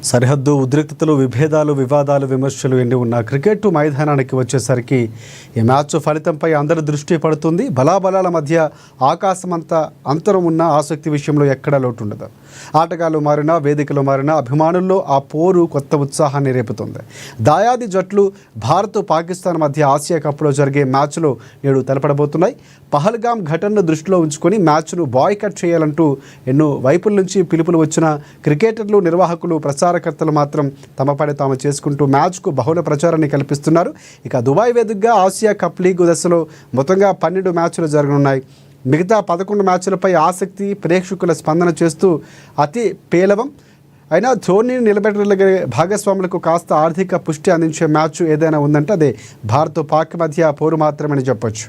సరిహద్దు ఉద్రిక్తతలు, విభేదాలు, వివాదాలు, విమర్శలు ఎన్ని ఉన్నా క్రికెట్ మైదానానికి వచ్చేసరికి ఈ మ్యాచ్ ఫలితంపై అందరి దృష్టి పడుతుంది. బలాబలాల మధ్య ఆకాశమంత అంతరం ఉన్న ఆసక్తి విషయంలో ఎక్కడా లోటు ఉండదు. ఆటగాళ్లు మారినా, వేదికలు మారినా అభిమానుల్లో ఆ పోరు కొత్త ఉత్సాహాన్ని రేపుతుంది. దాయాది జట్లు భారత్, పాకిస్తాన్ మధ్య ఆసియా కప్లో జరిగే మ్యాచ్లో నేడు తలపడబోతున్నాయి. పహల్గామ్ ఘటనను దృష్టిలో ఉంచుకొని మ్యాచ్ను బాయ్కట్ చేయాలంటూ ఎన్నో వైపుల నుంచి పిలుపులు వచ్చిన క్రికెటర్లు, నిర్వాహకులు, ప్రచారకర్తలు మాత్రం తమ పని తాము చేసుకుంటూ మ్యాచ్కు బహుళ ప్రచారాన్ని కల్పిస్తున్నారు. ఇక దుబాయ్ వేదికగా ఆసియా కప్ లీగ్ దశలో మొత్తంగా 12 మ్యాచ్లు జరగనున్నాయి. మిగతా 11 మ్యాచ్లపై ఆసక్తి, ప్రేక్షకుల స్పందన చేస్తూ అతి పేలవం. అయినా ధోనీని నిలబెట్టగలిగే భాగస్వాములకు కాస్త ఆర్థిక పుష్టి అందించే మ్యాచ్ ఏదైనా ఉందంటే అదే భారత్, పాక్ మధ్య పోరు మాత్రమని చెప్పొచ్చు.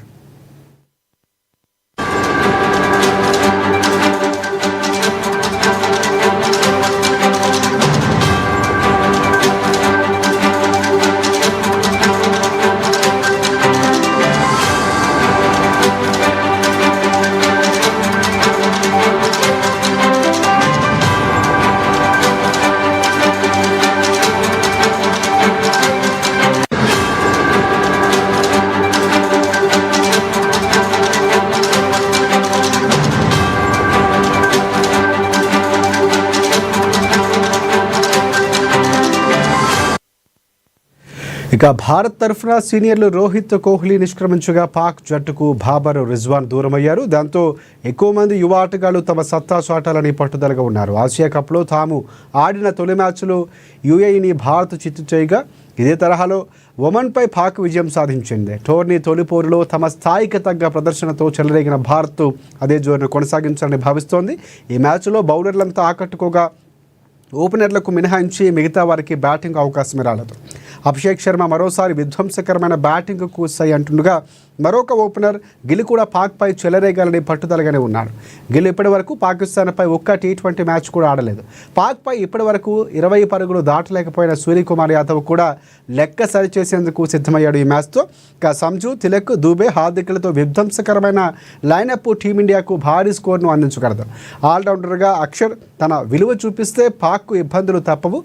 ఇక భారత్ తరఫున సీనియర్లు రోహిత్, కోహ్లీ నిష్క్రమించగా పాక్ జట్టుకు బాబర్, రిజ్వాన్ దూరమయ్యారు. దాంతో ఎక్కువ మంది యువ ఆటగాళ్లు తమ సత్తా చాటాలని పట్టుదలగా ఉన్నారు. ఆసియా కప్లో తాము ఆడిన తొలి మ్యాచ్లో యుఏఈని భారత్ చిత్తు చేయగా ఇదే తరహాలో ఒమన్పై పాక్ విజయం సాధించింది. టోర్నీ తొలి పోరులో తమ స్థాయికి తగ్గ ప్రదర్శనతో చెలరేగిన భారత్ అదే జోరును కొనసాగించాలని భావిస్తోంది. ఈ మ్యాచ్లో బౌలర్లంతా ఆకట్టుకోగా ఓపెనర్లకు మినహాయించి మిగతా వారికి బ్యాటింగ్ అవకాశమే రాలేదు. అభిషేక్ శర్మ మరోసారి విధ్వంసకరమైన బ్యాటింగ్కు సై అంటుండగా మరొక ఓపెనర్ గిల్ కూడా పాక్పై చెలరేగాలని పట్టుదలగానే ఉన్నాడు. గిల్ ఇప్పటి వరకు పాకిస్తాన్పై ఒక్క T20 మ్యాచ్ కూడా ఆడలేదు. పాక్పై ఇప్పటి వరకు 20 పరుగులు దాటలేకపోయిన సూర్యకుమార్ యాదవ్ కూడా లెక్క సరిచేసేందుకు సిద్ధమయ్యాడు ఈ మ్యాచ్తో. ఇక సంజు, తిలక్, దూబే, హార్దిక్లతో విధ్వంసకరమైన లైనప్ టీమిండియాకు భారీ స్కోర్ను అందించగలదు. ఆల్రౌండర్గా అక్షర్ తన విలువ చూపిస్తే పాక్కు ఇబ్బందులు తప్పవు.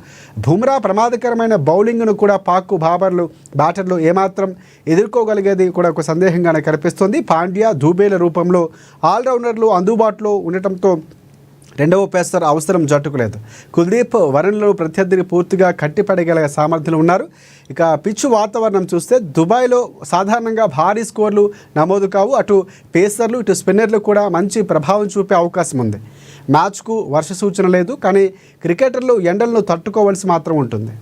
బుమ్రా ప్రమాదకరమైన బౌలింగ్ను కూడా పాక్కు బ్యాటర్లు ఏమాత్రం ఎదుర్కోగలిగేది కూడా ఒక సందేహంగానే కనిపిస్తుంది. పాండ్యా, దూబేల రూపంలో ఆల్రౌండర్లు అందుబాటులో ఉండటంతో రెండవ పేసర్ అవసరం జట్టుకు లేదు. కుల్దీప్, వరుణ్లు ప్రత్యర్థిని పూర్తిగా కట్టిపడగల సామర్థ్యం ఉన్నారు. ఇక పిచ్చు వాతావరణం చూస్తే దుబాయ్లో సాధారణంగా భారీ స్కోర్లు నమోదు కావు. అటు పేసర్లు, ఇటు స్పిన్నర్లు కూడా మంచి ప్రభావం చూపే అవకాశం ఉంది. మ్యాచ్కు వర్ష సూచన లేదు, కానీ క్రికెటర్లు ఎండలను తట్టుకోవాల్సి మాత్రం ఉంటుంది.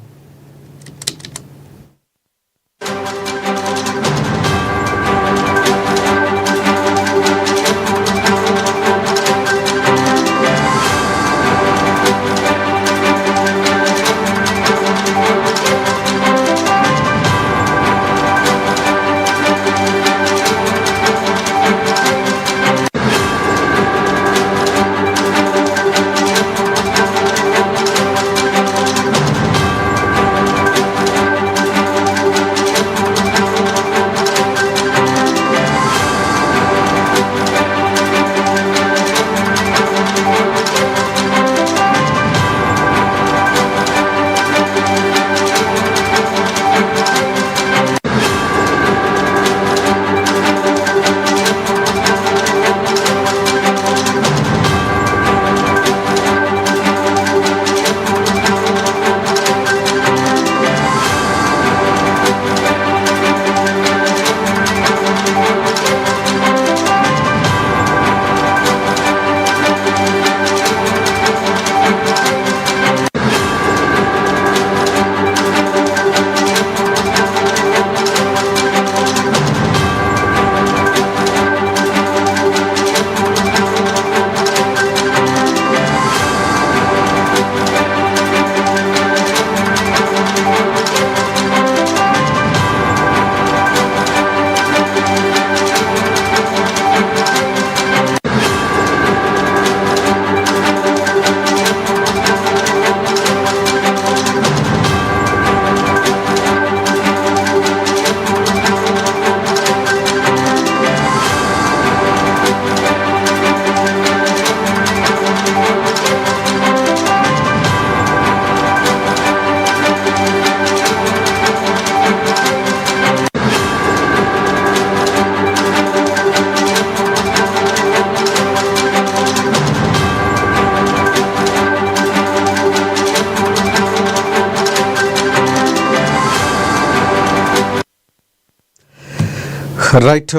రైట్.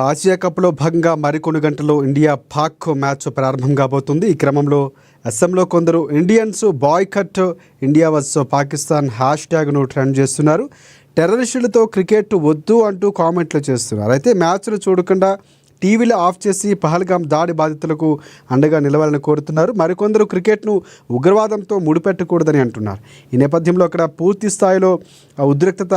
ఆసియా కప్లో భాగంగా మరికొన్ని గంటల్లో ఇండియా పాక్ మ్యాచ్ ప్రారంభం కాబోతుంది. ఈ క్రమంలో అస్సాంలో కొందరు Indians boycott India versus Pakistan hash ట్యాగ్ను ట్రెండ్ చేస్తున్నారు. టెర్రరిస్టులతో క్రికెట్ వద్దు అంటూ కామెంట్లు చేస్తున్నారు. అయితే మ్యాచ్ను చూడకుండా టీవీలు ఆఫ్ చేసి పహల్గాం దాడి బాధితులకు అండగా నిలవాలని కోరుతున్నారు. మరికొందరు క్రికెట్ను ఉగ్రవాదంతో ముడిపెట్టకూడదని అంటున్నారు. ఈ నేపథ్యంలో అక్కడ పూర్తి స్థాయిలో ఉద్రిక్తత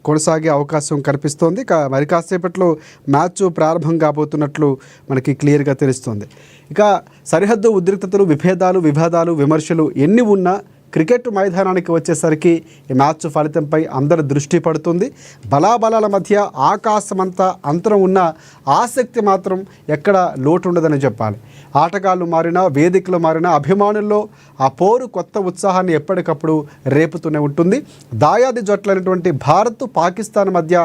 కొనసాగే అవకాశం కనిపిస్తోంది. మరి కాసేపట్లో మ్యాచ్ ప్రారంభం కాబోతున్నట్లు మనకి క్లియర్గా తెలుస్తోంది. ఇక సరిహద్దు ఉద్రిక్తతలు, విభేదాలు, విమర్శలు ఎన్ని ఉన్నా క్రికెట్ మైదానానికి వచ్చేసరికి ఈ మ్యాచ్ ఫలితంపై అందరి దృష్టి పడుతుంది. బలాబలాల మధ్య ఆకాశమంతా అంతరం ఉన్న ఆసక్తి మాత్రం ఎక్కడ లోటు ఉండదని చెప్పాలి. ఆటగాళ్ళు మారినా, వేదికలు మారినా అభిమానుల్లో ఆ పోరు కొత్త ఉత్సాహాన్ని ఎప్పటికప్పుడు రేపుతూనే ఉంటుంది. దాయాది జట్లైనటువంటి భారత్, పాకిస్తాన్ మధ్య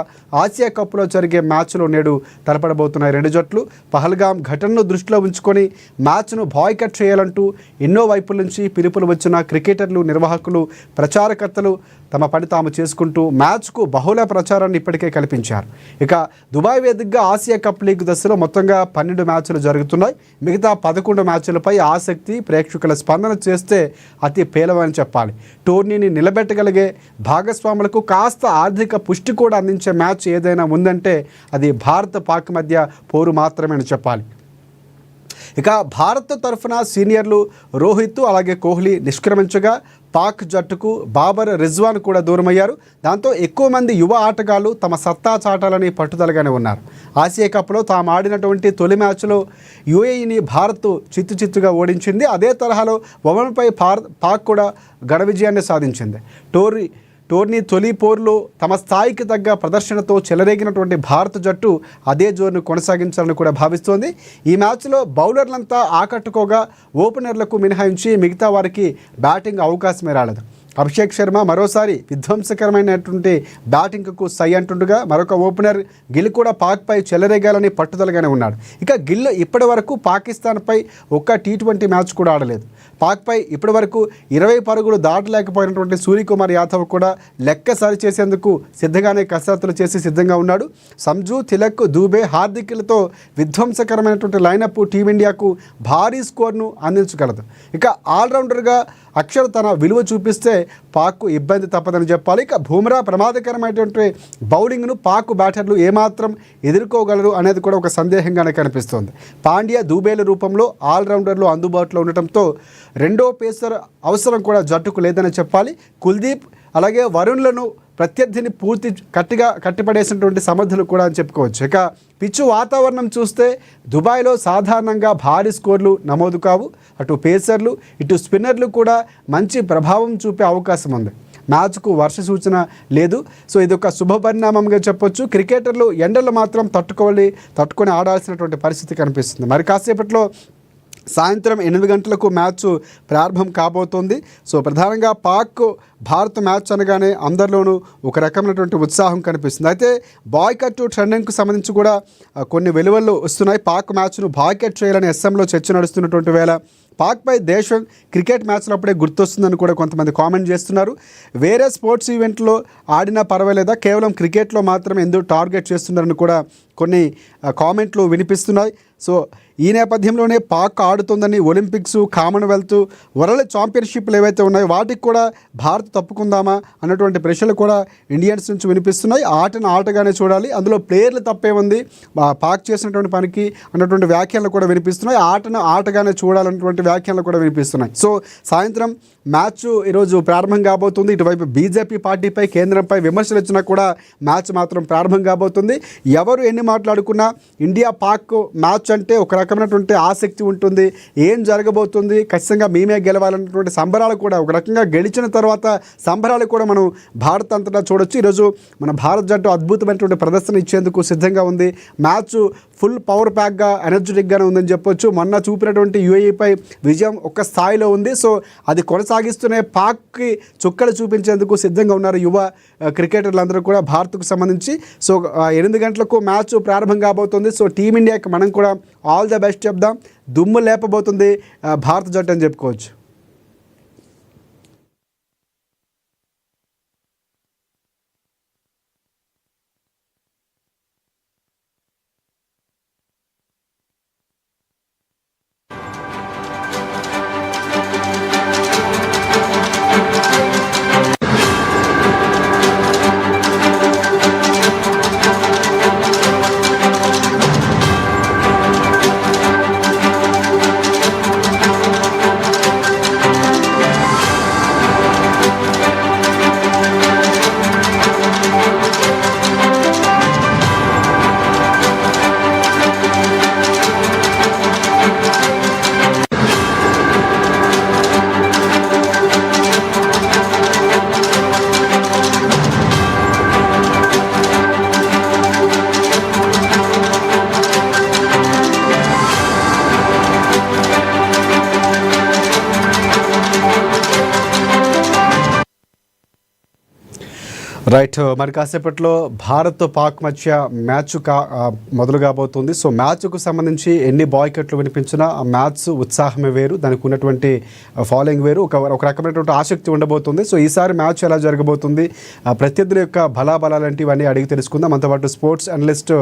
ఆసియా కప్లో జరిగే మ్యాచ్లో నేడు తలపడబోతున్నాయి రెండు జట్లు. పహల్గాం ఘటనను దృష్టిలో ఉంచుకొని మ్యాచ్ను బాయ్కట్ చేయాలంటూ ఎన్నో వైపుల నుంచి పిలుపులు వచ్చిన క్రికెటర్లు, నిర్వాహకులు, ప్రచారకర్తలు తమ పని తాము చేసుకుంటూ మ్యాచ్కు బహుళ ప్రచారాన్ని ఇప్పటికే కల్పించారు. ఇక దుబాయ్ వేదికగా ఆసియా కప్ లీగ్ దశలో మొత్తంగా 12 మ్యాచ్లు జరుగుతున్నాయి. మిగతా 11 మ్యాచ్లపై ఆసక్తి, ప్రేక్షకుల స్పందన చేస్తే అతి పేలవని చెప్పాలి. టోర్నీని నిలబెట్టగలిగే భాగస్వాములకు కాస్త ఆర్థిక పుష్టి కూడా అందించే మ్యాచ్ ఏదైనా ఉందంటే అది భారత్ పాక్ మధ్య పోరు మాత్రమే అని చెప్పాలి. ఇక భారత్ తరఫున సీనియర్లు రోహిత్ అలాగే కోహ్లీ నిష్క్రమించగా పాక్ జట్టుకు బాబర్ రిజ్వాన్ కూడా దూరమయ్యారు. దాంతో ఎక్కువ మంది యువ ఆటగాళ్లు తమ సత్తా చాటాలని పట్టుదలగానే ఉన్నారు. ఆసియా కప్లో తాము ఆడినటువంటి తొలి మ్యాచ్లో యూఏఈని భారత్ చిత్తుగా ఓడించింది. అదే తరహాలో ఒమన్పై పాక్ కూడా ఘన విజయాన్ని సాధించింది. టోర్నీ తొలి పోరులో తమ స్థాయికి తగ్గ ప్రదర్శనతో చెలరేగినటువంటి భారత జట్టు అదే జోరును కొనసాగించాలని కూడా భావిస్తోంది. ఈ మ్యాచ్లో బౌలర్లంతా ఆకట్టుకోగా ఓపెనర్లకు మినహాయించి మిగతా వారికి బ్యాటింగ్ అవకాశమే రాలేదు. అభిషేక్ శర్మ మరోసారి విధ్వంసకరమైనటువంటి బ్యాటింగ్కు సై అంటుండగా మరొక ఓపెనర్ గిల్ కూడా పాక్పై చెలరేగాలని పట్టుదలగానే ఉన్నాడు. ఇక గిల్ ఇప్పటి వరకు పాకిస్తాన్పై ఒక్క T20 మ్యాచ్ కూడా ఆడలేదు. పాక్పై ఇప్పటి వరకు 20 పరుగులు దాటలేకపోయినటువంటి సూర్యకుమార్ యాదవ్ కూడా లెక్క సరి చేసేందుకు సిద్ధంగానే కసరత్తులు చేసి సిద్ధంగా ఉన్నాడు. సంజు, తిలక్, దూబే, హార్దిక్లతో విధ్వంసకరమైనటువంటి లైనప్ టీమిండియాకు భారీ స్కోర్ను అందించగలదు. ఇక ఆల్రౌండర్గా అక్షర్ తన విలువ చూపిస్తే పాక్కు ఇబ్బంది తప్పదని చెప్పాలి. ఇక బుమ్రా ప్రమాదకరమైనటువంటి బౌలింగ్ను పాక్ బ్యాటర్లు ఏమాత్రం ఎదుర్కోగలరు అనేది కూడా ఒక సందేహంగానే కనిపిస్తోంది. పాండ్యా, దూబేల రూపంలో ఆల్రౌండర్లు అందుబాటులో ఉండటంతో రెండో పేసర్ అవసరం కూడా జట్టుకు లేదని చెప్పాలి. కుల్దీప్ అలాగే వరుణ్లను ప్రత్యర్థిని పూర్తి కట్టిపడేసినటువంటి సమర్థులు కూడా అని చెప్పుకోవచ్చు. ఇక పిచ్చు వాతావరణం చూస్తే దుబాయ్లో సాధారణంగా భారీ స్కోర్లు నమోదు కావు. అటు పేసర్లు, ఇటు స్పిన్నర్లు కూడా మంచి ప్రభావం చూపే అవకాశం ఉంది. మ్యాచ్కు వర్ష సూచన లేదు. సో ఇది ఒక శుభ పరిణామంగా చెప్పొచ్చు. క్రికెటర్లు ఎండలు మాత్రం తట్టుకొని ఆడాల్సినటువంటి పరిస్థితి కనిపిస్తుంది. మరి కాసేపట్లో సాయంత్రం 8 గంటలకు మ్యాచ్ ప్రారంభం కాబోతోంది. సో ప్రధానంగా పాక్ భారత్ మ్యాచ్ అనగానే అందరిలోనూ ఒక రకమైనటువంటి ఉత్సాహం కనిపిస్తుంది. అయితే బాయ్కట్ ట్రెండింగ్కు సంబంధించి కూడా కొన్ని వెలువళ్ళు వస్తున్నాయి. పాక్ మ్యాచ్ను బాయ్కట్ చేయాలని అస్సాంలో చర్చ నడుస్తున్నటువంటి వేళ పాక్పై దేశం క్రికెట్ మ్యాచ్లో అప్పుడే గుర్తొస్తుందని కూడా కొంతమంది కామెంట్ చేస్తున్నారు. వేరే స్పోర్ట్స్ ఈవెంట్లో ఆడినా పర్వాలేదా, కేవలం క్రికెట్లో మాత్రమే ఎందుకు టార్గెట్ చేస్తున్నారని కూడా కొన్ని కామెంట్లు వినిపిస్తున్నాయి. సో ఈ నేపథ్యంలోనే పాక్ ఆడుతుందని ఒలింపిక్స్, కామన్వెల్త్, వరల్డ్ ఛాంపియన్షిప్లు ఏవైతే ఉన్నాయో వాటికి కూడా భారత్ తప్పుకుందామా అన్నటువంటి ప్రశ్నలు కూడా ఇండియన్స్ నుంచి వినిపిస్తున్నాయి. ఆటను ఆటగానే చూడాలి, అందులో ప్లేయర్లు తప్పే ఉంది పాక్ చేసినటువంటి పనికి అన్నటువంటి వ్యాఖ్యలు కూడా వినిపిస్తున్నాయి. ఆటను ఆటగానే చూడాలన్నటువంటి వ్యాఖ్యలు కూడా వినిపిస్తున్నాయి. సో సాయంత్రం మ్యాచ్ ఈరోజు ప్రారంభం కాబోతుంది. ఇటువైపు బీజేపీ పార్టీపై, కేంద్రంపై విమర్శలు వచ్చినా కూడా మ్యాచ్ మాత్రం ప్రారంభం కాబోతుంది. ఎవరు ఎన్ని మాట్లాడుకున్నా ఇండియా పాక్ మ్యాచ్ అంటే ఒక రకమైనటువంటి ఆసక్తి ఉంటుంది. ఏం జరగబోతుంది, ఖచ్చితంగా మేమే గెలవాలన్నటువంటి సంబరాలు కూడా, ఒక రకంగా గెలిచిన తర్వాత సంబరాలు కూడా మనం భారత్ అంతటా చూడొచ్చు. ఈరోజు మన భారత జట్టు అద్భుతమైనటువంటి ప్రదర్శన ఇచ్చేందుకు సిద్ధంగా ఉంది. మ్యాచ్ ఫుల్ పవర్ ప్యాక్గా, ఎనర్జెటిక్గానే ఉందని చెప్పొచ్చు. మొన్న చూపినటువంటి యూఏఈపై విజయం ఒక స్థాయిలో ఉంది. సో అది కొనసాగిస్తూనే పాక్కి చుక్కలు చూపించేందుకు సిద్ధంగా ఉన్నారు యువ క్రికెటర్లందరూ కూడా భారత్కు సంబంధించి. సో 8 గంటలకు మ్యాచ్ ప్రారంభం కాబోతుంది. సో టీమిండియాకి మనం కూడా ఆల్ ద బెస్ట్ చెప్దాం. దుమ్ము లేపబోతుంది భారత జట్టు అని చెప్పుకోవచ్చు. రైట్. మరి కాసేపట్లో భారత్ పాక్ మధ్య మ్యాచ్ మొదలు కాబోతుంది. సో మ్యాచ్కు సంబంధించి ఎన్ని బాయ్కట్లు వినిపించినా ఆ మ్యాచ్ ఉత్సాహమే వేరు, దానికి ఉన్నటువంటి ఫాలోయింగ్ వేరు, ఒక రకమైనటువంటి ఆసక్తి ఉండబోతుంది. సో ఈసారి మ్యాచ్ ఎలా జరగబోతుంది, ప్రత్యర్థుల యొక్క బలాబలాలంటి ఇవన్నీ అడిగి తెలుసుకుందాం. మనతో పాటు స్పోర్ట్స్ అనలిస్ట్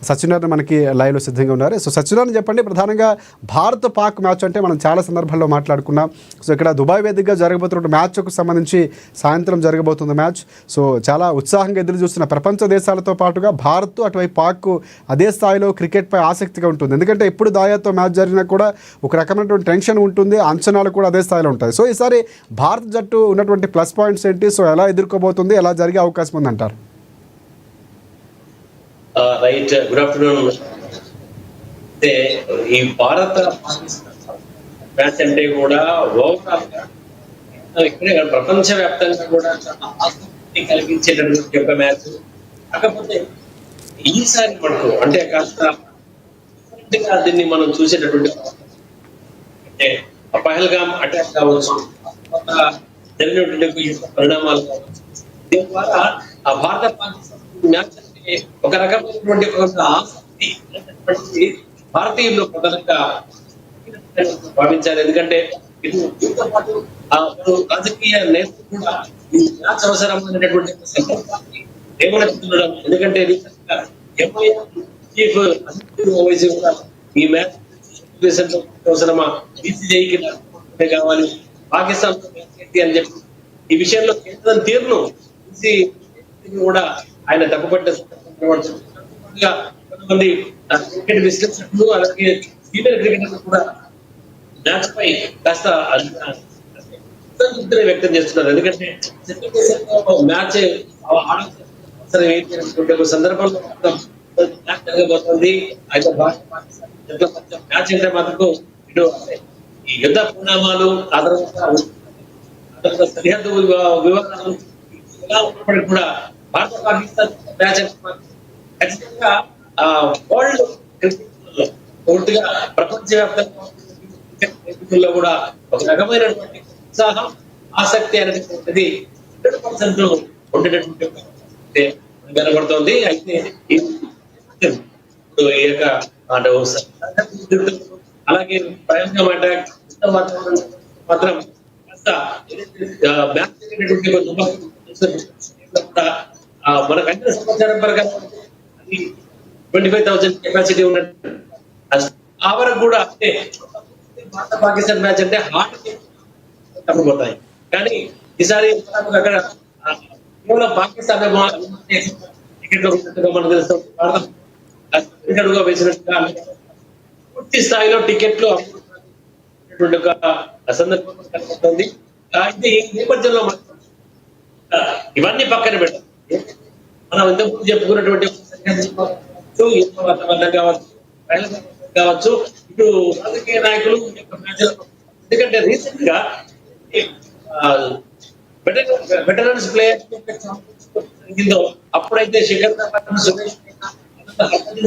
సత్యనారాయణ మనకి లైవ్లో సిద్ధంగా ఉన్నారు. సో సత్యనారాయణ చెప్పండి, ప్రధానంగా భారత్ పాక్ మ్యాచ్ అంటే మనం చాలా సందర్భాల్లో మాట్లాడుకున్నాం. సో ఇక్కడ దుబాయ్ వేదికగా జరగబోతున్న మ్యాచ్కు సంబంధించి సాయంత్రం జరగబోతుంది మ్యాచ్. సో చాలా ఉత్సాహంగా ఎదురు చూస్తున్న ప్రపంచ దేశాలతో పాటుగా భారత్ అటువైపు పాక్ అదే స్థాయిలో క్రికెట్పై ఆసక్తిగా ఉంటుంది. ఎందుకంటే ఎప్పుడు దాయాతో మ్యాచ్ జరిగినా కూడా ఒక రకమైనటువంటి టెన్షన్ ఉంటుంది, అంచనాలు కూడా అదే స్థాయిలో ఉంటాయి. సో ఈసారి భారత్ జట్టు ఉన్నటువంటి ప్లస్ పాయింట్స్ ఏంటి, సో ఎలా ఎదుర్కోబోతుంది, ఎలా జరిగే అవకాశం ఉందంటారు? Right, good afternoon. అంటే ఈ భారత మ్యాచ్ అంటే కూడా ఓవరాల్ గా ఇక్కడే ప్రపంచ వ్యాప్తంగా కూడా చాలా ఆసక్తి కలిగించేటటువంటి ఒక మ్యాచ్. కాకపోతే ఈసారి మనకు అంటే కాస్త దీన్ని మనం చూసేటటువంటి అంటే పహల్గామ్ అటాక్ కావచ్చు, జరిగినటువంటి పరిణామాలు కావచ్చు, దీని ద్వారా ఆ భారత పాకిస్తాన్ మ్యాచ్ ఒక రకమైనటువంటి ఆసక్తి భారతీయుల్లో ప్రధానంగా భావించారు. ఎందుకంటే ఇది దీంతో పాటు రాజకీయ నేతలు కూడా ఈ మ్యాచ్ అవసరమైనటువంటి సందర్భాన్ని లేవనెత్తుతుండడం. ఎందుకంటే చీఫ్ ఓవైసీ కూడా ఈ మ్యాచ్ అవసరమా, బీసీఐకి కావాలి, పాకిస్తాన్ అని చెప్పి ఈ విషయంలో కేంద్రం తీరును కూడా ఆయన తప్పుపట్టిన కొంతమంది క్రికెట్ విశ్లేషకులు అలాగే సీనియర్ క్రికెటర్లు కూడా మ్యాచ్ పై కాస్త అసంతృప్తిని వ్యక్తం చేస్తున్నారు. ఎందుకంటే మ్యాచ్ సందర్భంలో మ్యాచ్ జరగబోతుంది. అయితే మ్యాచ్ అంటే మాత్రం ఇటు ఈ యుద్ధ పరిణామాలు ఆ తర్వాత సరిహద్దు వివరాలు ఎలా ఉన్నప్పటికీ కూడా భారత పాకిస్తాన్ మ్యాచ్ ఖచ్చితంగా వరల్డ్ క్రికెట్ పూర్తిగా ప్రపంచవ్యాప్తంగా కూడా ఒక రకమైనటువంటి ఉత్సాహం, ఆసక్తి అనేటువంటిది 100% ఉండేటటువంటి కనబడుతోంది. అయితే ఈ యొక్క అలాగే ప్రయోగం అటాక్ మాత్రం మనకంటే సమాచారం ప్రకారం 25,000 కెపాసిటీ ఉన్నట్టు ఆ వరకు కూడా అంటే భారత పాకిస్తాన్ మ్యాచ్ అంటే హార్ట్ తప్పిపోతాయి. కానీ ఈసారి అక్కడ కేవలం పాకిస్తాన్ మనకు తెలుసు, భారత వేసినట్టుగా పూర్తి స్థాయిలో టికెట్లు ఒక సందర్భం కనబడుతుంది. అయితే ఈ నేపథ్యంలో ఇవన్నీ పక్కన పెట్టాలి. మనం ఇంతకుముందు చెప్పుకున్నటువంటి వాతావరణం కావచ్చు, ఇటు రాజకీయ నాయకులు, ఎందుకంటే రీసెంట్ గా వెటరన్స్ ప్లేయర్ జరిగిందో అప్పుడైతే శిఖర్ ధవన్, సురేష్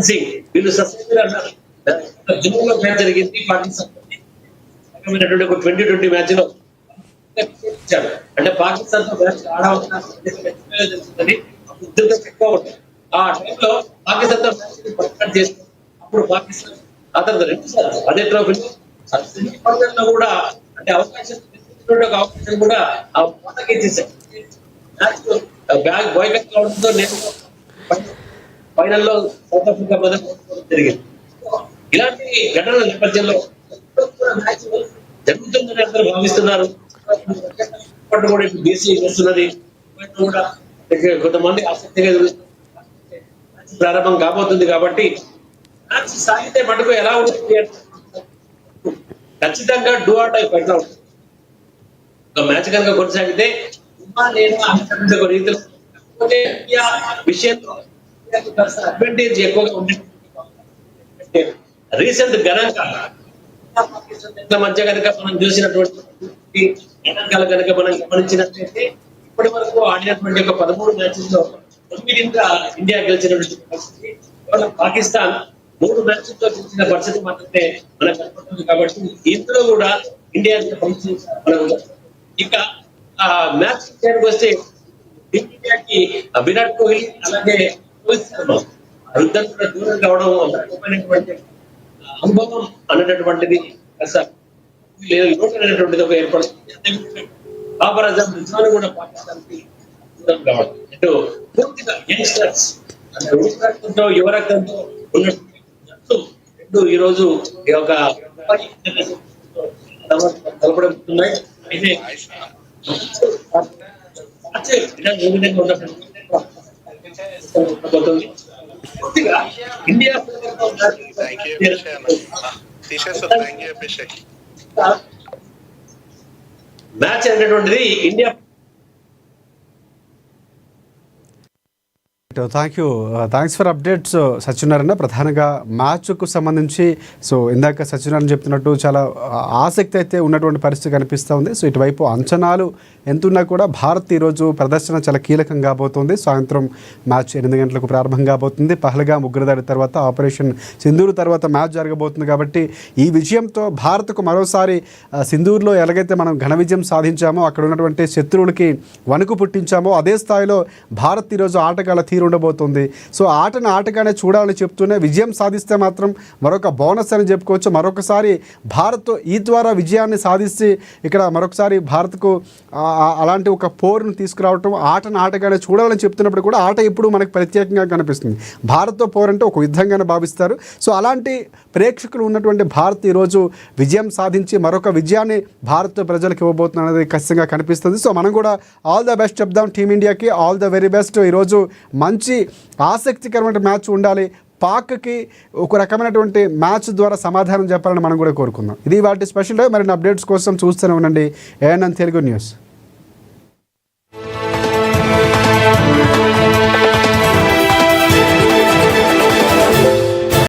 సింగ్ వీళ్ళు సస్పెండ్ అన్నారు. జమ్మూలో మ్యాచ్ జరిగింది పాకిస్తాన్ 2020 మ్యాచ్ లో అంటే పాకిస్తాన్ తో మ్యాచ్ ఆడవలసిన ఎక్కువ ఉంటాయి. ఆ టైంలో పాకిస్తాన్ తో మ్యాచ్ చేసి అప్పుడు పాకిస్తాన్ ఆ తర్వాత 2 సార్లు అదే ట్రోఫీలో సెమీఫైనల్ కూడా అంటే అవకాశం కూడా ఆ కోటకి ఇచ్చేసారు. మ్యాచ్ బాయ్కట్ కావడంతో నేను ఫైనల్లో సౌత్ ఆఫ్రికా మొదలు జరిగింది. ఇలాంటి ఘటనల నేపథ్యంలో మ్యాచ్ జరుగుతుందని అందరూ భావిస్తున్నారు. కూడా బీసీ చేస్తున్నది కూడా కొంతమంది ఆసక్తిగా ప్రారంభం కాబోతుంది. కాబట్టి మ్యాచ్ సాగితే మటుకు ఎలా ఉంటుంది ఖచ్చితంగా డూ ఆర్ డై ఫైట్ అవుతుంది. ఒక మ్యాచ్ కనుక కొనసాగితే రీతిలో విషయంలో అడ్వాంటేజ్ ఎక్కువగా ఉంటుంది. రీసెంట్ గణాంక మధ్య కనుక మనం చూసినటువంటి గణాంకాలు కనుక మనం గమనించినట్లయితే ఇప్పటి వరకు ఆడినటువంటి ఒక 13 మ్యాచ్ల్లో 9 ఇండియా గెలిచినటువంటి పరిస్థితి. పాకిస్తాన్ 3 మ్యాచ్లతో గెలిచిన పరిస్థితి మాత్రమే మనకు కనపడుతుంది. కాబట్టి ఇందులో కూడా ఇండియా మనకు ఇక ఆ మ్యాచ్ విషయానికి వస్తే టీమిండియాకి విరాట్ కోహ్లీ అలాగే రోహిత్ శర్మ ఇద్దరు కూడా దూరం కావడం అద్భుతమైనటువంటి అనుభవం అనేటటువంటిది అనేటువంటిది ఒక ఏర్పడుతుంది. బాబర్ అజం రిజ్వాన్ కూడా పాకిస్తాన్కి దూరం కావడం ఇటు పూర్తిగా యంగ్స్టర్స్ అంటే రక్తంతో యువ రక్తంతో ఉన్నట్టు రెండు ఈ రోజు ఈ యొక్క కలపడుతున్నాయి. అయితే ఇండియా మ్యాచ్ అనేటువంటిది India. Thanks for updates Satyanarayana. ప్రధానంగా మ్యాచ్కు సంబంధించి ఇందాక సత్యనారాయణ చెప్తున్నట్టు చాలా ఆసక్తి అయితే ఉన్నటువంటి పరిస్థితి కనిపిస్తూ ఉంది. ఇటువైపు అంచనాలు ఎంతున్నా కూడా భారత్ ఈరోజు ప్రదర్శన చాలా కీలకం కాబోతుంది. సాయంత్రం మ్యాచ్ 8 గంటలకు ప్రారంభం కాబోతుంది. పహల్గామ్ ఉగ్రదాడి తర్వాత ఆపరేషన్ సింధూర్ తర్వాత మ్యాచ్ జరగబోతుంది. కాబట్టి ఈ విజయంతో భారత్కు మరోసారి సింధూర్లో ఎలాగైతే మనం ఘన విజయం సాధించామో, అక్కడ ఉన్నటువంటి శత్రువులకి వణుకు పుట్టించామో, అదే స్థాయిలో భారత్ ఈరోజు ఆటగాళ్ళ తీరు ఉండబోతుంది. ఆటను ఆటగానే చూడాలని చెప్తూనే విజయం సాధిస్తే మాత్రం మరొక బోనస్ అని చెప్పుకోవచ్చు. మరొకసారి భారత్ ఈ ద్వారా విజయాన్ని సాధిస్తే ఇక్కడ మరొకసారి భారత్కు అలాంటి ఒక పోరును తీసుకురావటం, ఆటను ఆటగానే చూడాలని చెప్తున్నప్పుడు కూడా ఆట ఇప్పుడు మనకు ప్రత్యేకంగా కనిపిస్తుంది. భారత్తో పోరంటే ఒక యుద్ధంగానే భావిస్తారు. అలాంటి ప్రేక్షకులు ఉన్నటువంటి భారత్ ఈరోజు విజయం సాధించి మరొక విజయాన్ని భారత్ ప్రజలకు ఇవ్వబోతుంది అనేది ఖచ్చితంగా కనిపిస్తుంది. మనం కూడా ఆల్ ద బెస్ట్ చెప్దాం టీమిండియాకి. All the very best. ఈరోజు మంచి ఆసక్తికరమైన మ్యాచ్ ఉండాలి. పాక్కి ఒక రకమైనటువంటి మ్యాచ్ ద్వారా సమాధానం చెప్పాలని మనం కూడా కోరుకుందాం. ఇది వాటి స్పెషల్ డే. మరిన్ని అప్డేట్స్ కోసం చూస్తూనే ఉండండి ANN తెలుగు న్యూస్.